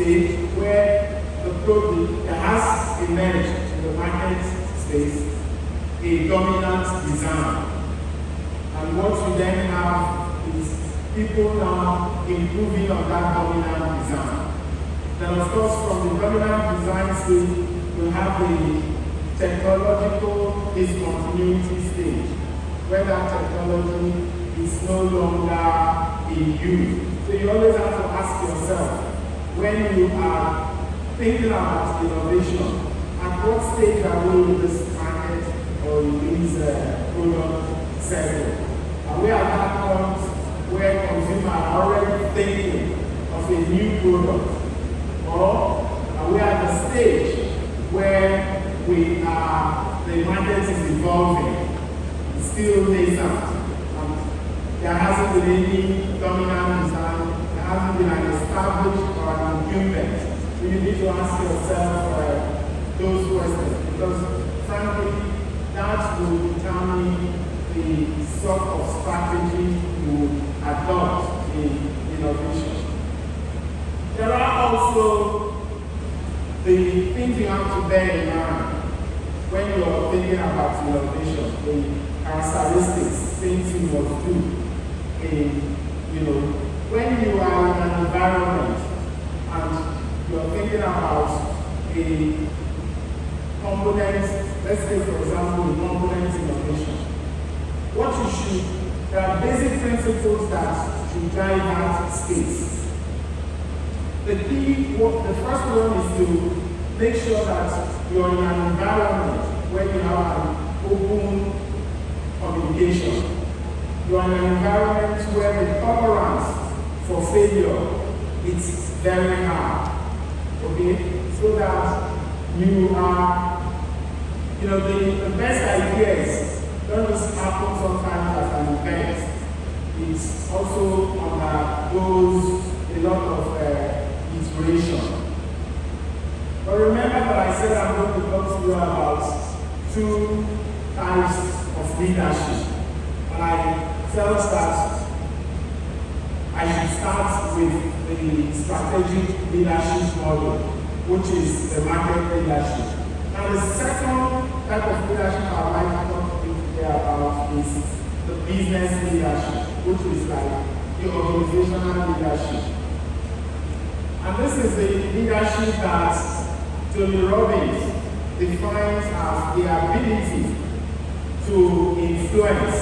stage where there has emerged in the market space a dominant design. And what you then have is people now improving on that dominant design. Then of course from the dominant design stage, you have the technological discontinuity stage, where that technology is no longer in use. So you always have to ask yourself, when you are thinking about innovation, at what stage are we in this market or in this product cycle? Are we at that point where consumers are already thinking of a new product? Or are we at the stage where the market is evolving, it's still nascent? There hasn't been any dominant design, there hasn't been an established or an incumbent. So you need to ask yourself those questions, because frankly, that will determine the sort of strategy you adopt in innovation. There are also the things you have to bear in mind when you're thinking about innovation, the characteristics, things you must do. When you are in an environment and you're thinking about a component, let's say for example, a component innovation, there are basic principles that should guide that space. The first one is to make sure that you're in an environment where you have an open communication. You are in an environment where the tolerance for failure is very high. Okay? So that you are, the best ideas don't just happen sometimes as an event. It also undergoes a lot of inspiration. But remember that I said I'm going to talk to you about two types of leadership. And I felt that I should start with the strategic leadership model, which is the market leadership. Now the second type of leadership I'd like to talk to you today about is the business leadership, which is like the organizational leadership. And this is the leadership that Tony Robbins defines as the ability to influence,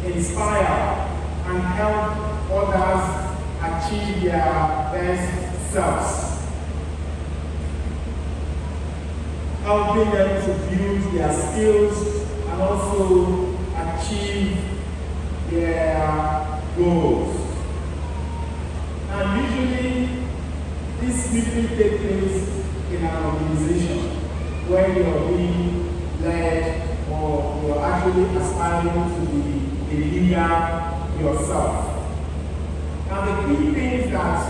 inspire, and help others achieve their best selves. Helping them to build their skills and also achieve their goals. And usually, this usually takes place in an organization where you're being led or you're actually aspiring to be a leader yourself. Now the key things that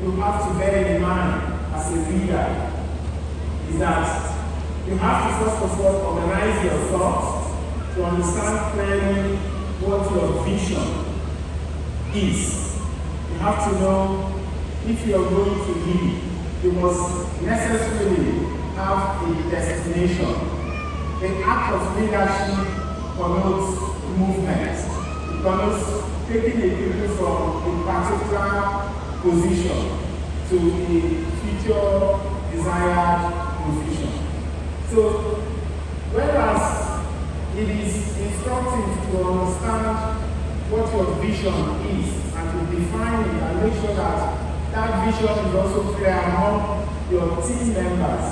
you have to bear in mind as a leader is that you have to first of all organize your thoughts to understand clearly what your vision is. You have to know if you're going to lead, you must necessarily have a destination. The act of leadership connotes movement. It connotes taking a people from a particular position to a future desired position. So, whereas it is instructive to understand what your vision is and to define it and make sure that that vision is also clear among your team members.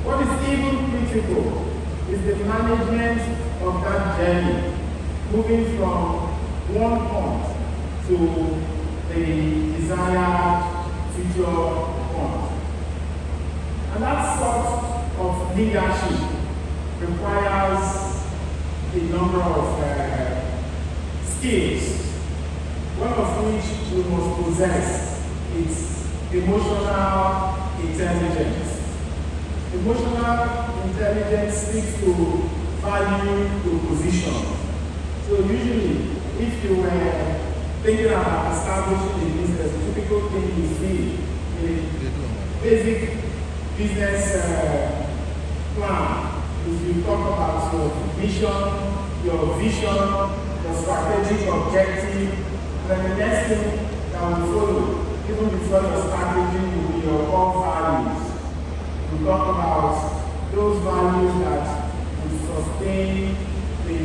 What is even critical is the management of that journey, moving from one point to the desired future point. And that sort of leadership requires a number of skills, one of which you must possess is emotional intelligence. Emotional intelligence speaks to value proposition. So usually, if you were thinking about establishing a business, the typical thing you see is basic business plan is you talk about your vision, your strategic objective, and then the next thing that will follow, even before your strategy, will be your core values. We talk about those values that will sustain the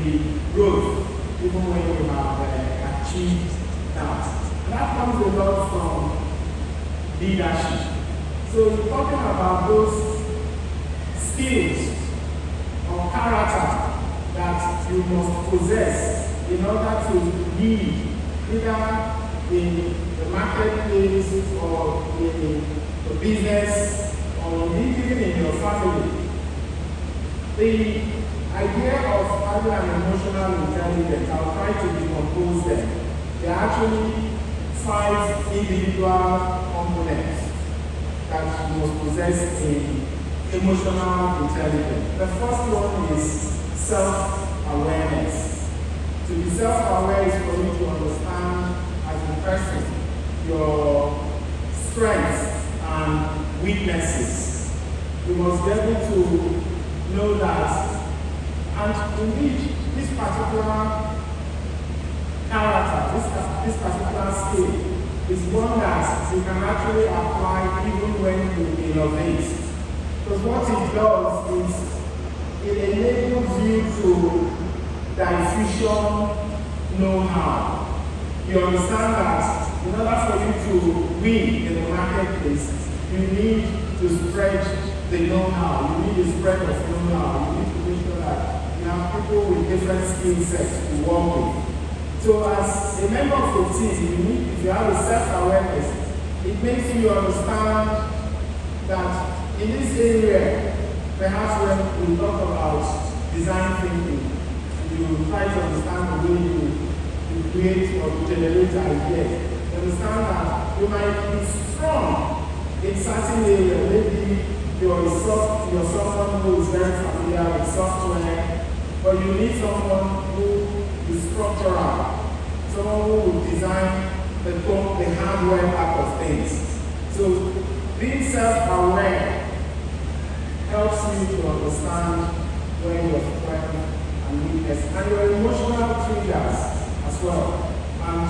growth even when you have achieved that. And that comes a lot from leadership. So we're talking about those skills or character that you must possess in order to lead either in the marketplace or in the business or even in your family. The idea of having an emotional intelligence, I'll try to decompose them. There are actually 5 individual components that you must possess in emotional intelligence. The first one is self-awareness. To be self-aware is for you to understand as a person your strengths and weaknesses. You must be able to know that, and indeed, this particular character, this particular skill is one that you can actually apply even when you innovate. Because what it does is it enables you to diffusion know-how. You understand that in order for you to win in the marketplace, you need to spread the know-how, you need a spread of know-how, you need to make sure that you have people with different skill sets to work with. So as a member of the team, you need, if you have a self-awareness, it makes you understand that in this area, perhaps when we talk about design thinking, you try to understand the way you create or generate ideas. You understand that you might be strong in certain areas. Maybe you're someone who is very familiar with software, but you need someone who is structural, someone who will design the hardware part of things. So being self-aware helps you to understand where your strength and weakness and your emotional triggers as well. And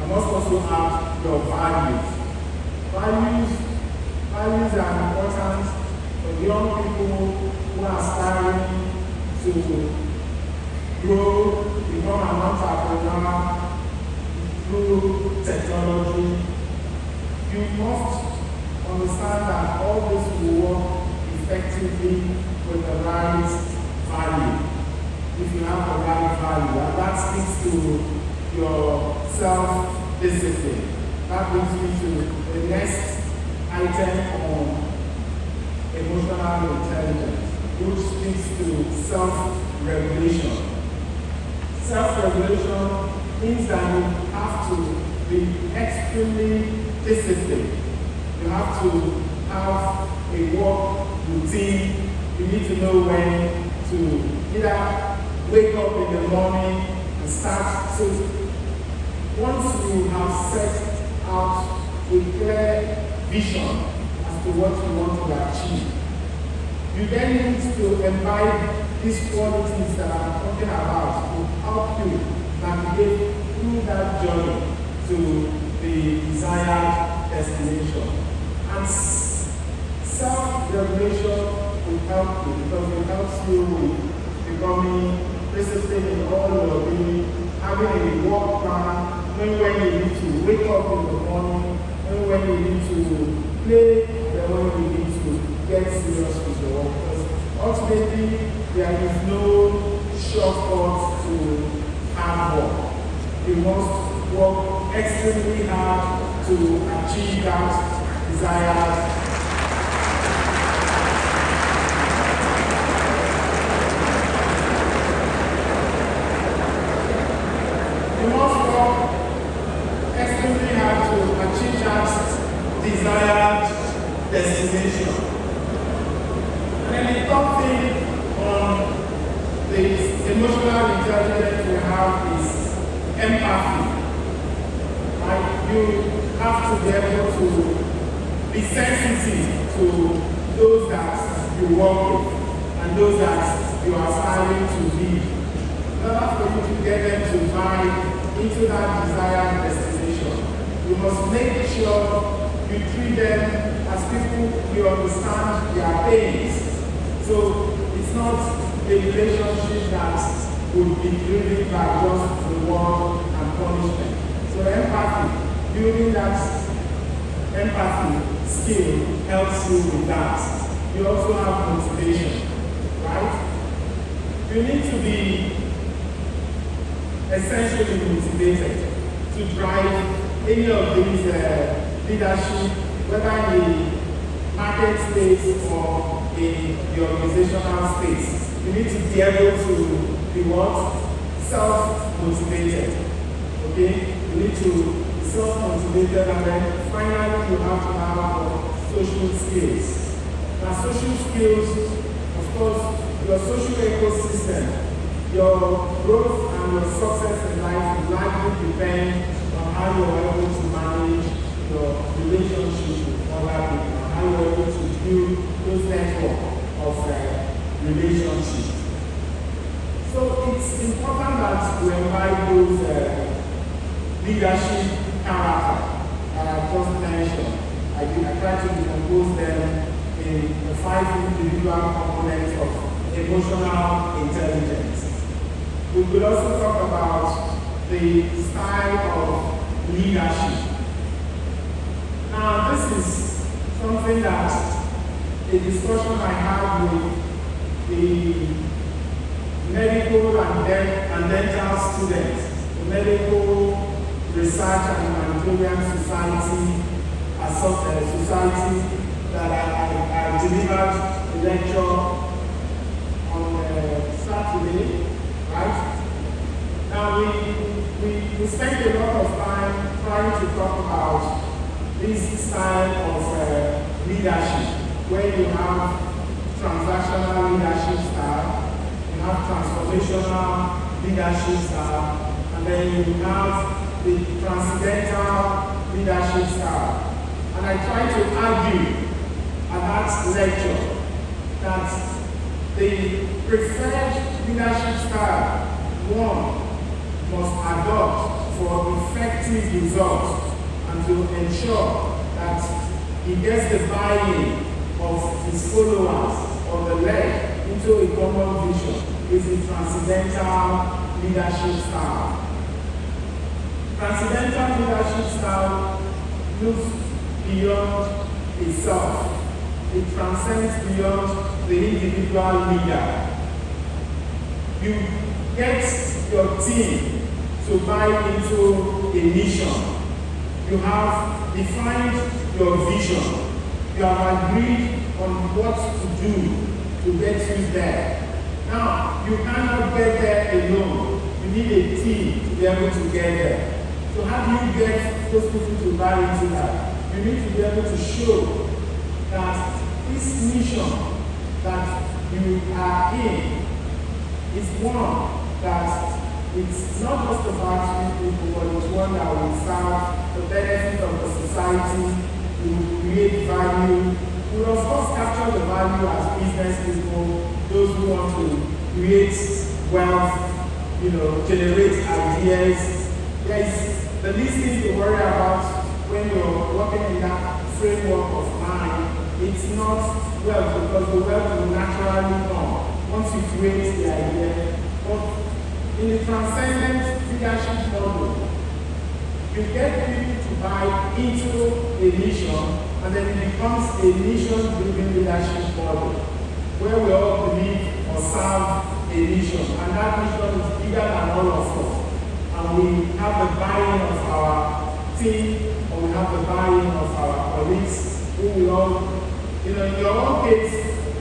I must also add your values. Values are important for young people who are aspiring to grow, become an entrepreneur through technology. You must understand that all this will work effectively with the right value. If you have the right value, and that speaks to your self-discipline. That brings me to the next item on emotional intelligence, which speaks to self-regulation. Self-regulation means that you have to be extremely disciplined. You have to have a work routine. You need to know when to either wake up in the morning and start. So once you have set out a clear vision as to what you want to achieve, you then need to imbibe these qualities that I'm talking about to help you navigate through that journey to the desired destination. And self-regulation will help you because it helps you with becoming disciplined in all your doing, having a work plan, knowing when you need to wake up in the morning, knowing when you need to play, and when you need to get serious with your work. Because ultimately, there is no shortcut to hard work. You must work extremely hard to achieve that desired. You must work extremely hard to achieve that desired destination. And then the top thing on the emotional intelligence we have is empathy. Right? You have to be able to be be sensitive to those that you work with and those that you are aspiring to lead. In order for you to get them to buy into that desired destination, you must make sure you treat them as people you understand their pains. So it's not a relationship that would be driven by just reward and punishment. So empathy, building that empathy skill helps you with that. You also have motivation, right? You need to be essentially motivated to drive any of these leadership, whether in the market space or in the organizational space. You need to be able to be what? Self-motivated. Okay? You need to be self-motivated, and then finally you have to have social skills. Now social skills, of course, your social ecosystem, your growth and your success in life will likely depend on how you are able to manage your relationship with other people, and how you are able to build those network of relationships. So it's important that we invite those leadership character that I just mentioned. I try to decompose them in the 5 individual components of emotional intelligence. We could also talk about the style of leadership. Now, this is something that a discussion I had with the medical and dental students, the Medical Research and Humanitarian Society that I delivered a lecture on Saturday, right? Now we spent a lot of time trying to talk about this style of leadership, where you have transactional leadership style, you have transformational leadership style, and then you have the transcendental leadership style. And I tried to argue at that lecture that the preferred leadership style, one, must adopt for effective results and to ensure that he gets the buy-in of his followers or the leg into a common vision is the transcendental leadership style. Transcendental leadership style looks beyond itself. It transcends beyond the individual leader. You get your team to buy into a mission. You have defined your vision. You have agreed on what to do to get you there. Now, you cannot get there alone. You need a team to be able to get there. So how do you get those people to buy into that? You need to be able to show that this mission that you are in is one that it's not just about people, but it's one that will serve the benefit of the society, will create value. We will of course capture the value as business people, those who want to create wealth, generate ideas. There is the least thing to worry about when you're working in that framework of mind. It's not wealth, because the wealth will naturally come once you create the idea. But in the transcendent leadership model, you get people to buy into a mission, and then it becomes a mission-driven leadership model, where we all believe or serve a mission, and that mission is bigger than all of us. And we have the buy-in of our team, or we have the buy-in of our colleagues, who will all, in your own case,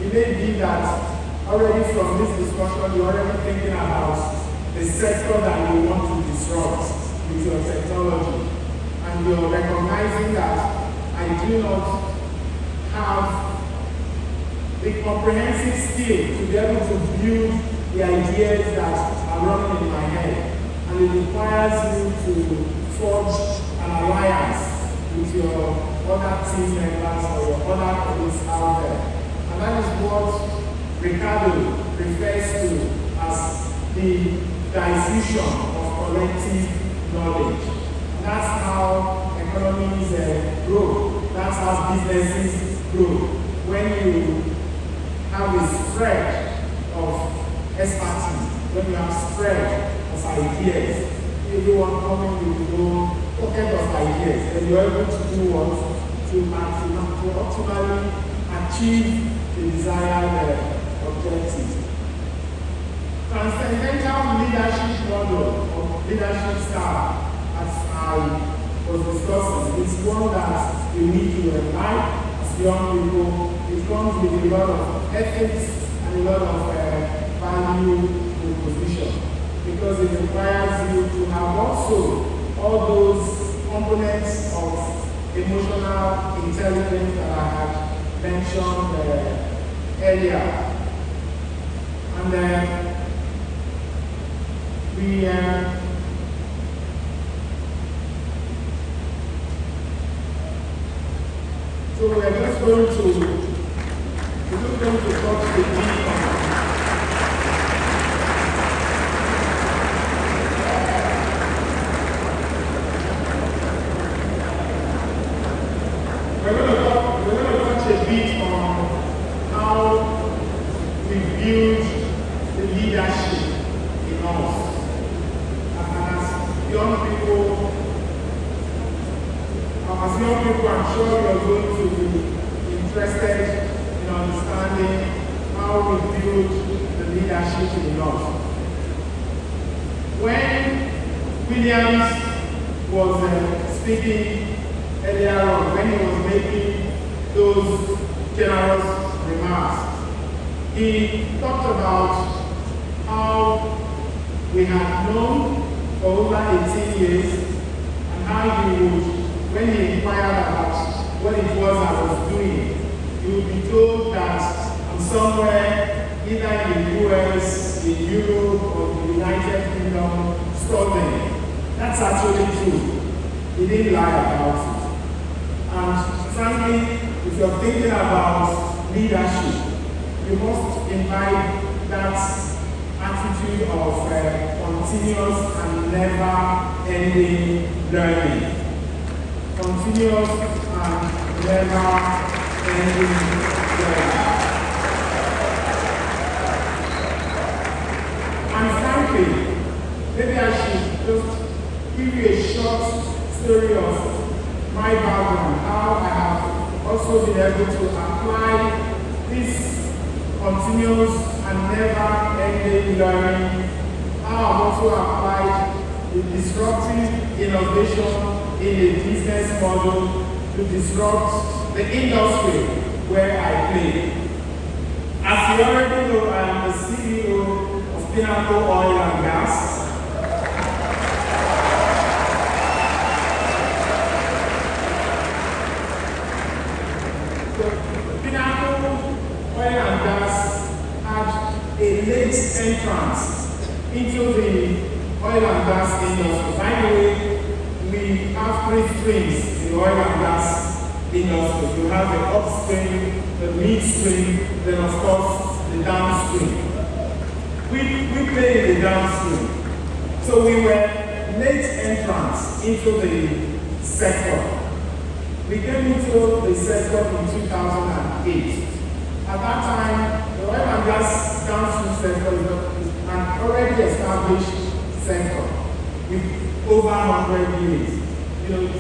it may be that already from this discussion, you're already thinking about the sector that you want to disrupt with your technology. And you're recognizing that I do not have the comprehensive skill to be able to build the ideas that are running in my head. And it requires you to forge an alliance with your other team members or your other colleagues out there. And that is what Ricardo refers to as the diffusion of collective knowledge. And that's how economies grow. That's how businesses grow. When you have a spread of expertise, when you have spread of ideas, everyone coming with your pocket of ideas, and you're able to do what? To optimally achieve the desired objectives. Transcendental leadership model or leadership style, as I was discussing, is one that you need to apply as young people. It comes with a lot of ethics and a lot of value proposition, because it requires you to have also all those components of emotional intelligence that I had mentioned earlier. And so we're just going to touch the deep. We're going to touch a bit on how we build the leadership in us. And as young people, I'm sure you're going to be interested in understanding how we build the leadership in us. When Williams was speaking earlier on, when he was making those generous remarks, he talked about how we had known for over 18 years and how he would, when he inquired about what it was I was doing, he would be told that I'm somewhere either in the US, in Europe, or the United Kingdom studying. That's actually true. He didn't lie about it. And frankly, if you're thinking about leadership, you must imbibe that attitude of continuous and never-ending learning. Continuous and never-ending learning. And frankly, maybe I should just give you a short story of my background, how I have also been able to apply this continuous and never-ending learning, how I've also applied the disruptive innovation in a business model to disrupt the industry where I play. As you already know, I am the CEO of Pinnacle Oil and Gas. Oil and gas had a late entrance into the oil and gas industry. By the way, we have three streams in the oil and gas industry. You have the upstream, the midstream, then of course the downstream. We play in the downstream. So we were late entrants into the sector. We came into the sector in 2008. At that time, the oil and gas downstream sector is an already established sector with over 100 years.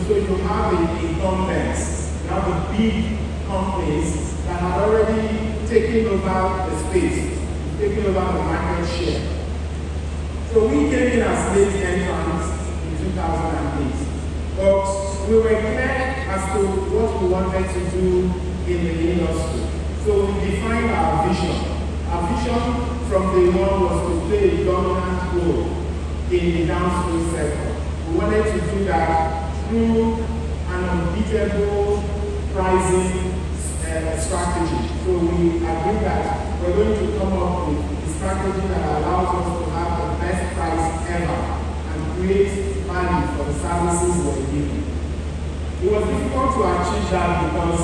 So you have the incumbents, you have the big companies that have already taken over the space, taken over the market share. So we came in as late entrants in 2008. But we were clear as to what we wanted to do in the industry. So we defined our vision. Our vision from day one was to play a dominant role in the downstream sector. We wanted to do that through an unbeatable pricing strategy. So we agreed that we're going to come up with a strategy that allows us to have the best price ever and create value for the services we're giving. It was difficult to achieve that because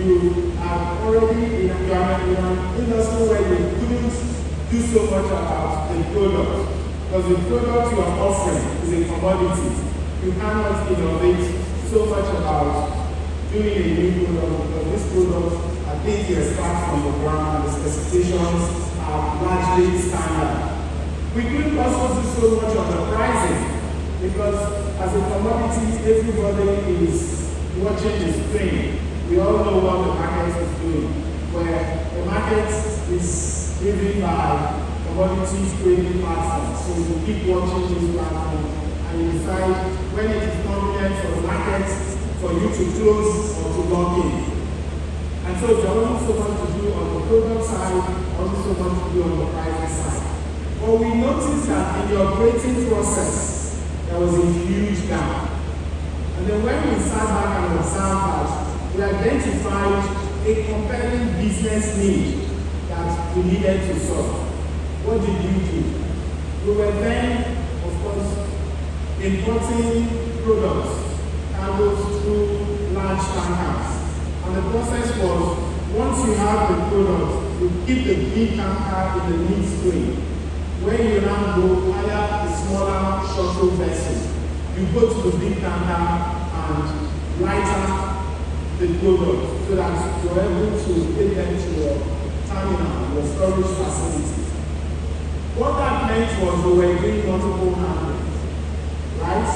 you are already in an industry where you couldn't do so much about the product. Because the product you are offering is a commodity. You cannot innovate so much about doing a new product because this product are things you extract from the ground and the specifications are largely standard. We couldn't also do so much on the pricing because as a commodity, everybody is watching the screen. We all know what the market is doing, where the market is driven by commodity trading platforms. So you keep watching this platform and you decide when it is convenient for the market for you to close or to log in. And so there only so much to do on the product side, only so much to do on the pricing side. But we noticed that in the operating process, there was a huge gap. And then when we sat back and observed that, we identified a compelling business need that we needed to solve. What did we do? We were then, of course, importing products, cargoes through large tankers. And the process was, once you have the product, you keep the big tanker in the midstream. When you now go hire a smaller shuttle vessel, you go to the big tanker and lighter the product so that you're able to take them to your terminal, your storage facility. What that meant was we were doing multiple handlings, right?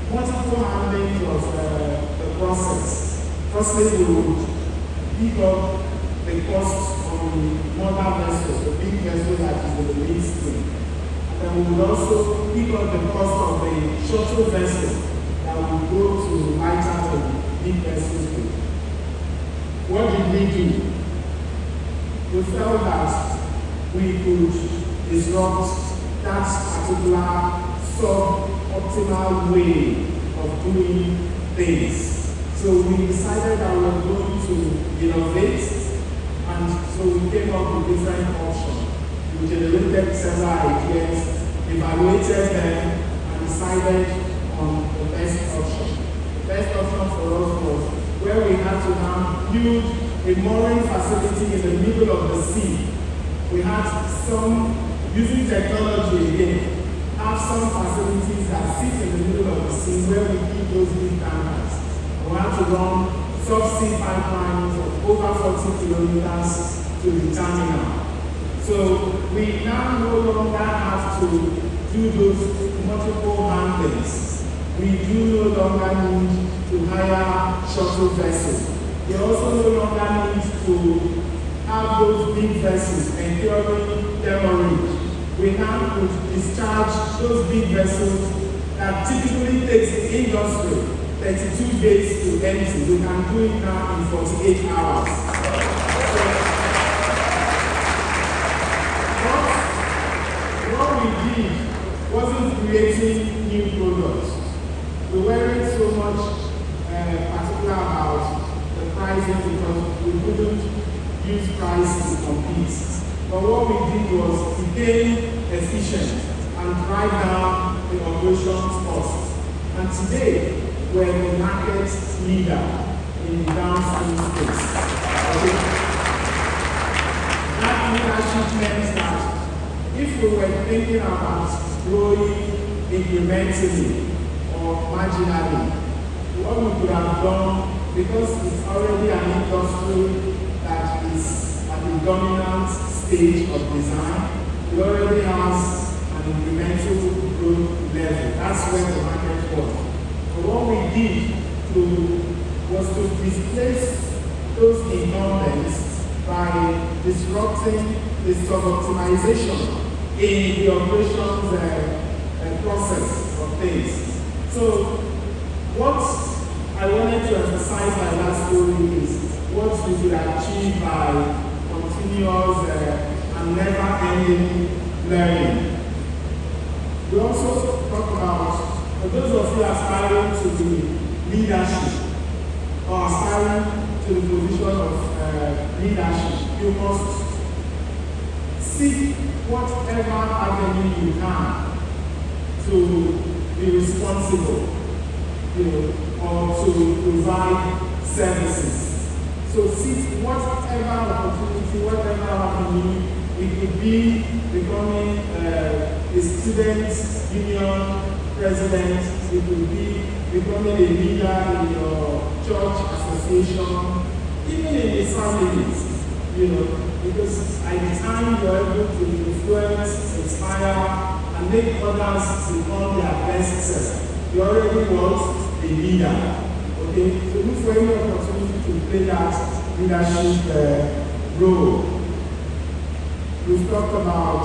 Multiple handling was the process. Firstly, we would pick up the cost on the mother vessel, the big vessel that is in the midstream. And then we would also pick up the cost of the shuttle vessel that would go to lighter the big vessels. What did we do? We felt that we could disrupt that particular sub-optimal way of doing things. So we decided that we were going to innovate, and so we came up with different options. We generated several ideas, evaluated them, and decided on the best option. The best option for us was where we had to now build a mooring facility in the middle of the sea. We had some, using technology again, have some facilities that sit in the middle of the sea where we keep those big tankers. We had to run subsea pipelines of over 40 kilometers to the terminal. So we now no longer have to do those multiple handlings. We do no longer need to hire shuttle vessels. We also no longer need to have those big vessels enduring demurrage. We now could discharge those big vessels that typically takes the industry 32 days to empty. We can do it now in 48 hours. What we did wasn't creating new products. We weren't so much particular about the pricing because we couldn't use price to compete. But what we did was became efficient and drive down the operations cost. And today, we're the market leader in the downstream space. Okay. That leadership means that if we were thinking about growing incrementally or marginally, what we could have done, because it's already an industry that is at the dominant stage of design, it already has an incremental growth level. That's where the market was. So what we did was to displace those incumbents by disrupting the sub-optimization in the operations process of things. So what I wanted to emphasize by that story is what we should achieve by continuous and never-ending learning. We also talk about, for those of you aspiring to the leadership or aspiring to the position of leadership, you must seek whatever avenue you can to be responsible. or to provide services. So see whatever opportunity, whatever avenue, it could be becoming a student union president, it could be becoming a leader in your church association, even in the families, because at the time you're able to influence, inspire, and make others become their best self. You already want a leader. Okay? So look for any opportunity to play that leadership role. We've talked about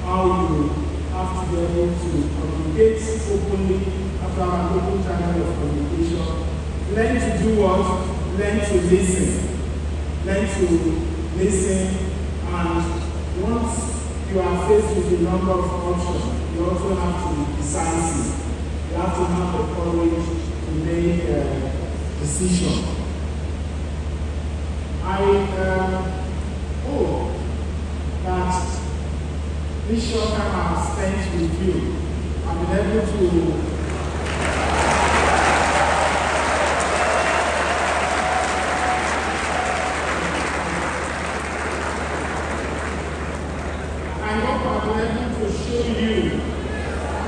how you have to be able to communicate openly after an open channel of communication. Learn to do what? Learn to listen. Learn to listen, and once you are faced with a number of options, you also have to be decisive. You have to have the courage to make a decision. I hope that this short time I've spent with you, I've been able to show you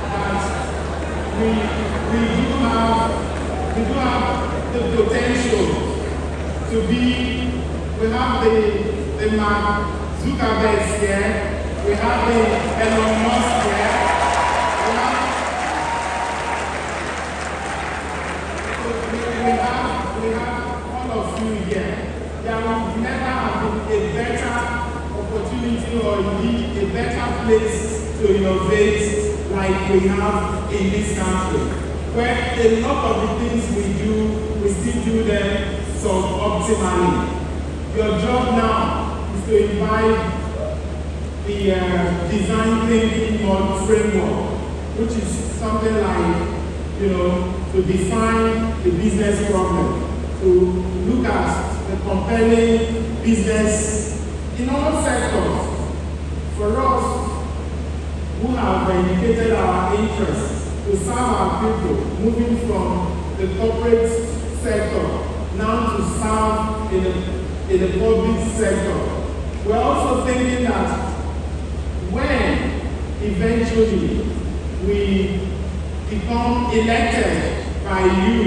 that we do have the potential to be. We have the Mark Zuckerberg here, we have the Elon Musk here, we have all of you here. There will never have been a better opportunity or indeed a better place to innovate like we have in this country, where a lot of the things we do, we still do them suboptimally. Your job now is to invite the design thinking model framework, which is something like, to define the business problem, to look at the compelling business in all sectors. For us, who have indicated our interest to serve our people, moving from the corporate sector now to serve in the public sector. We're also thinking that when eventually we become elected by you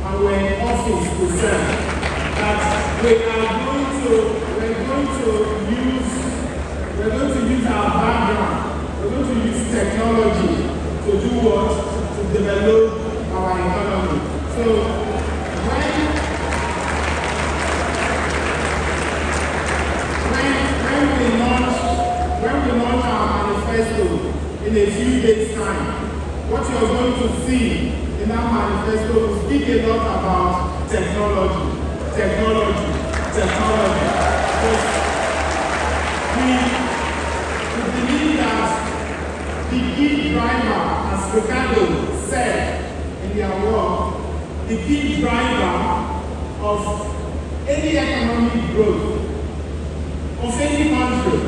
and we're in office to serve, that we're going to use our background. We're going to use technology to do what? To develop our economy. So when we launch our manifesto in a few days' time, what you're going to see in that manifesto will speak a lot about technology. We believe that the key driver, as Ricardo said in their work, the key driver of any economic growth of any country,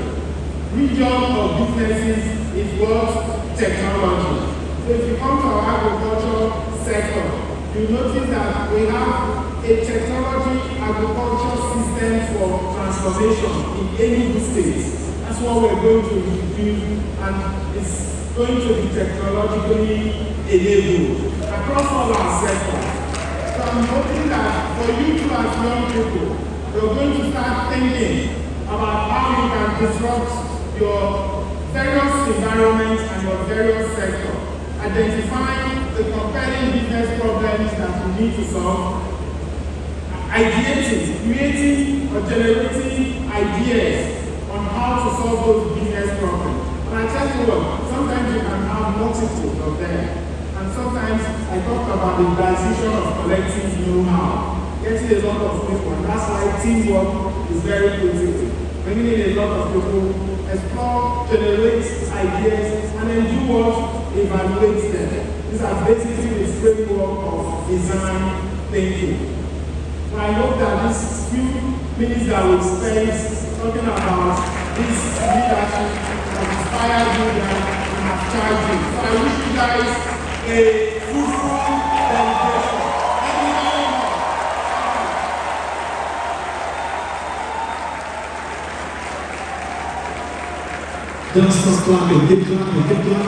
region or businesses is what? Technology. So if you come to our agriculture sector, you notice that we have a technology agriculture system for transformation in any state. That's what we're going to do, and it's going to be technologically enabled across all our sectors. So I'm hoping that for you two as young people, you're going to start thinking about how you can disrupt your various environments and your various sectors. Identifying the compelling business problems that you need to solve, ideating, creating or generating ideas on how to solve those business problems. And I tell you what, sometimes you can have multiples of them. And sometimes I talk about the transition of collective know-how, getting a lot of people, and that's why teamwork is very critical. Bringing in a lot of people, explore, generate ideas, and then do what? Evaluate them. These are basically the framework of design thinking. So I hope that these few minutes that we spent talking about this leadership have inspired you and have charged you. So I wish you guys a fruitful Don't stop clapping, keep clapping, keep clapping.